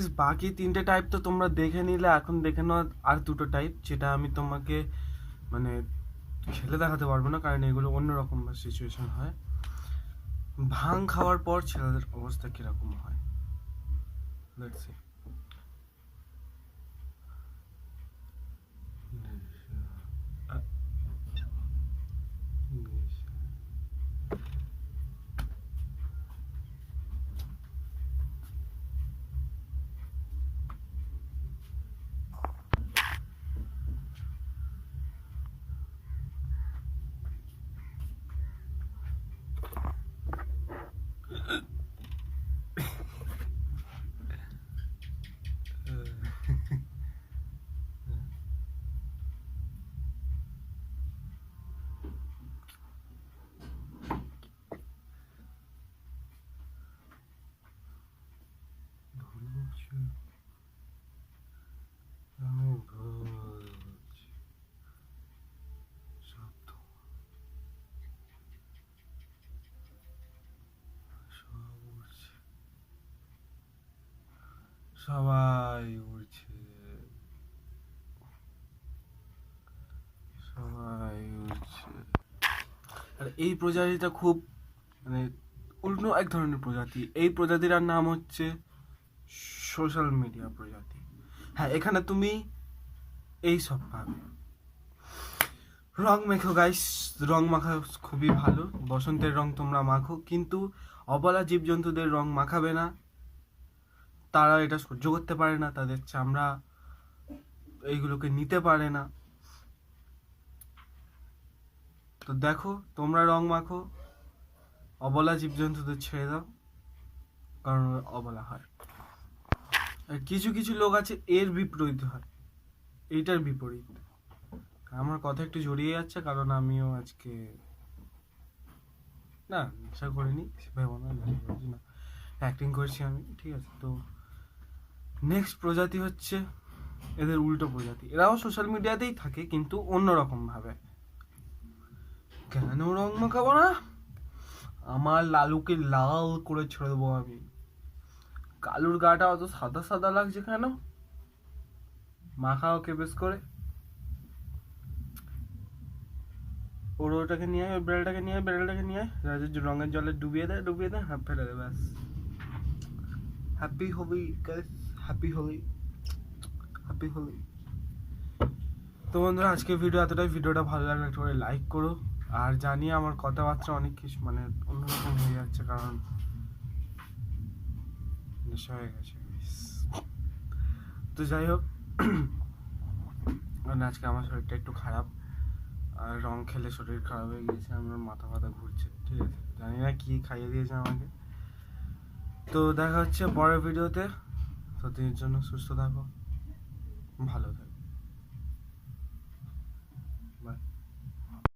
Guys বাকি তিনটে type তো তোমরা দেখে নিলে, এখন দেখে নাও আর দুটো টাইপ, যেটা আমি তোমাকে মানে খেলে দেখাতে পারবো না, কারণ এগুলো অন্যরকম সিচুয়েশন হয়। ভাং খাওয়ার পর ছেলেদের অবস্থা কিরকম হয়, লেটস সি। সবাই উড়ছে, সবাই উড়ছে। আর এই প্রজাতিটা খুব মানে অন্য এক ধরনের প্রজাতি। এই প্রজাতিটার নাম হচ্ছে সোশ্যাল মিডিয়া প্রজাতি। হ্যাঁ, এখানে তুমি এই সব পাবে। রং মেখো গাইস, রং মাখা খুবই ভালো। বসন্তের রং তোমরা মাখো, কিন্তু অবলা জীবজন্তুদের রং মাখাবে না। তারা এটা সহ্য করতে পারে না, তাদের চামড়া এইগুলোকে নিতে পারে না। তো দেখো, তোমরা রং মাখো, অবলা জীবজন্তুদের ছেড়ে দাও, কারণ অবলা হয়। আর কিছু কিছু লোক আছে এর বিপরীত হয়, এইটার বিপরীত। আমার কথা একটু জড়িয়ে যাচ্ছে, কারণ আমিও আজকে না নেশা করিনি, ভেবো না নেশা করছি না, অ্যাক্টিং করছি আমি, ঠিক আছে। তো নেক্সট প্রজাতি হচ্ছে এদের উল্টো প্রজাতি। এরাও সোশ্যাল মিডিয়াতেই থাকে, কিন্তু অন্যরকম ভাবে। কেন রং মাখাবো না? আমার লালুকে লাল করে ছেড়ে দেবো আমি। কালুর গাটা অত সাদা সাদা লাগছে কেন? মাখা ওকে বেশ করে। ওর ওটাকে নিয়ে আয়, ওই বেলটাকে নিয়ে আয়, বেলটাকে নিয়ে আয়, রঙের জলে ডুবিয়ে দে, ডুবিয়ে দে, হাত ফেলে দে, ব্যাস। Happy Holi guys, happy Holi, happy Holi. তো বন্ধুরা, আজকে ভিডিও এতটাই। ভিডিওটা ভালো লাগলে একটু করে লাইক করো। আর জানি আমার কথাবার্তা অনেক কিছু মানে অন্যরকম হয়ে যাচ্ছে, কারণ নেশা হয়ে গেছে। তো যাই হোক, মানে আজকে আমার শরীরটা একটু খারাপ, আর রং খেলে শরীর খারাপ হয়ে গিয়েছে, আমার মাথা ফাথা ঘুরছে, ঠিক আছে। জানি না কি খাইয়ে দিয়েছে আমাকে। তো দেখা হচ্ছে পরের ভিডিওতে। ততদিনের জন্য সুস্থ থাকো, ভালো থাকো।